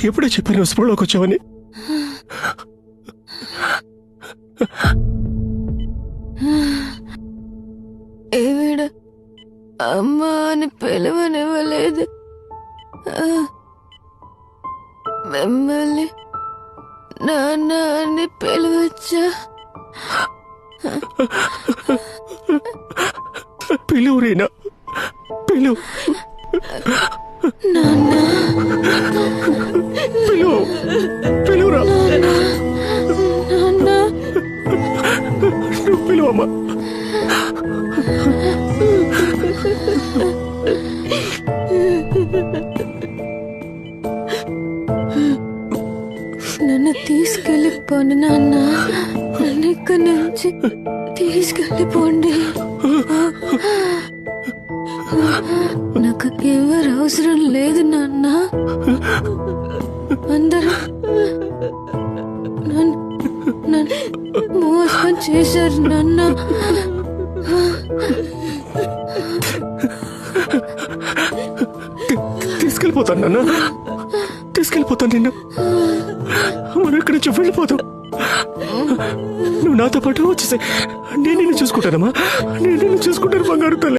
ఎప్పుడో చెప్పాను స్పృహలోకి వచ్చావని. ఈవిడ అమ్మా అని పిలవనివ్వలేదు. మిమ్మల్ని నాన్న అని పిలవచ్చా? పిలువు రీనా, పిలువు. నాన్న పిలువు, పిలువురా. నాన్న నువ్వు పిలువమ్మా. నన్ను తీసుకెళ్ళిపోండి నాన్న, నన్ను ఇక్కడి నుంచి తీసుకెళ్ళిపోండి. నాకు ఎవరు అవసరం లేదు నాన్న. అందరూ నన్ను మోసం చేశారు నాన్న. తీసుకెళ్ళిపోతాను నాన్న, తీసుకెళ్ళిపోతాను నిన్ను. మనం ఇక్కడి నుంచి వెళ్ళిపోతాం. నువ్వు నాతో పాటు వచ్చేసే. నేను నిన్ను చూసుకుంటానమ్మా, నేను నిన్ను చూసుకుంటాను బంగారు తల్లి.